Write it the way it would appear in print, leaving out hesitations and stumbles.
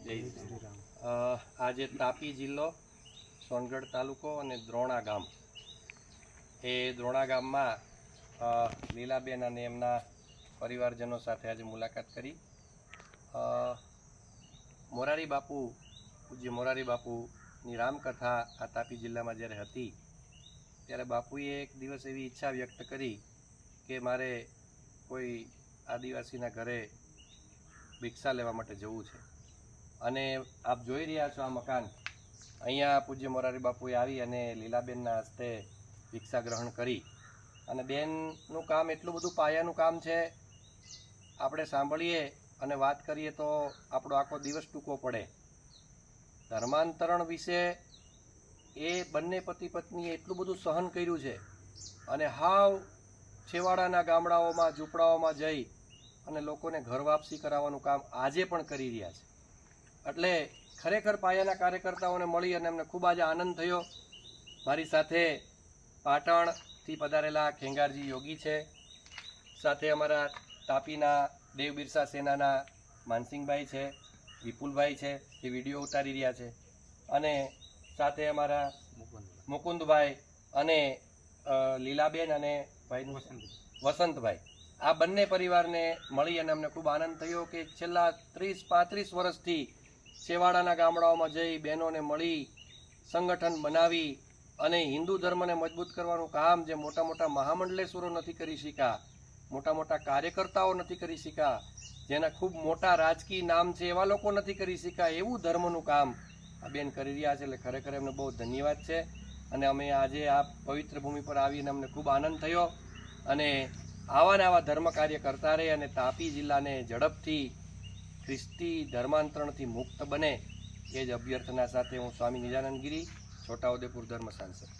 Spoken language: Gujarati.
આજે તાપી જિલ્લો સોનગઢ તાલુકો અને દ્રોણા ગામ એ દ્રોણા ગામમાં લીલાબેન અને એમના પરિવારજનો સાથે આજે મુલાકાત કરી. મોરારી બાપુ પૂજ્ય મોરારી બાપુની રામકથા આ તાપી જિલ્લામાં જ્યારે હતી ત્યારે બાપુએ એક દિવસ એવી ઈચ્છા વ્યક્ત કરી કે મારે કોઈ આદિવાસીના ઘરે ભિક્ષા લેવા માટે જવું છે. અને આપ જોઈ રહ્યા છો આ મકાન, અહીંયા પૂજ્ય મોરારી બાપુએ આવી અને લીલાબેનના હસ્તે ભિક્ષા ગ્રહણ કરી. અને બેનનું કામ એટલું બધું પાયાનું કામ છે, આપણે સાંભળીએ અને વાત કરીએ તો આપણો આખો દિવસ ટૂંકો પડે. ધર્માંતરણ વિશે એ બંને પતિ પત્નીએ એટલું બધું સહન કર્યું છે અને હાવ છેવાડાના ગામડાઓમાં ઝૂંપડાઓમાં જઈ અને લોકોને ઘર વાપસી કરાવવાનું કામ આજે પણ કરી રહ્યા છે. એટલે ખરેખર પાયાના કાર્યકર્તાઓને મળી અને એમને ખૂબ આજે આનંદ થયો. મારી સાથે પાટણથી પધારેલા ખેંગારજી યોગી છે, સાથે અમારા તાપીના દેવ બિરસા સેનાના માનસિંહભાઈ છે, વિપુલભાઈ છે, જે વિડીયો ઉતારી રહ્યા છે, અને સાથે અમારા મુકુંદભાઈ અને લીલાબેન અને ભાઈનું વસંતભાઈ, આ બંને પરિવારને મળી અને અમને ખૂબ આનંદ થયો કે છેલ્લા 30-35 વર્ષથી છેવાડાના ગામડાઓમાં જઈ બહેનોને મળી સંગઠન બનાવી અને હિન્દુ ધર્મને મજબૂત કરવાનું કામ જે મોટા મોટા મહામંડલેશ્વરો નથી કરી શક્યા, મોટા મોટા કાર્યકર્તાઓ નથી કરી શક્યા, જેના ખૂબ મોટા રાજકીય નામ છે એવા લોકો નથી કરી શક્યા, એવું ધર્મનું કામ આ બેન કરી રહ્યા છે. એટલે ખરેખર એમને બહુ ધન્યવાદ છે. અને અમે આજે આ પવિત્ર ભૂમિ પર આવીને અમને ખૂબ આનંદ થયો. અને આવા ને આવા ધર્મ કાર્ય કરતા રહે અને તાપી જિલ્લાને ઝડપથી ખ્રિસ્તી ધર્માંતરણથી મુક્ત બને એ જ અભ્યર્થના સાથે હું સ્વામી નિજાનંદ ગિરી, છોટાઉદેપુર ધર્મ સાંસદ.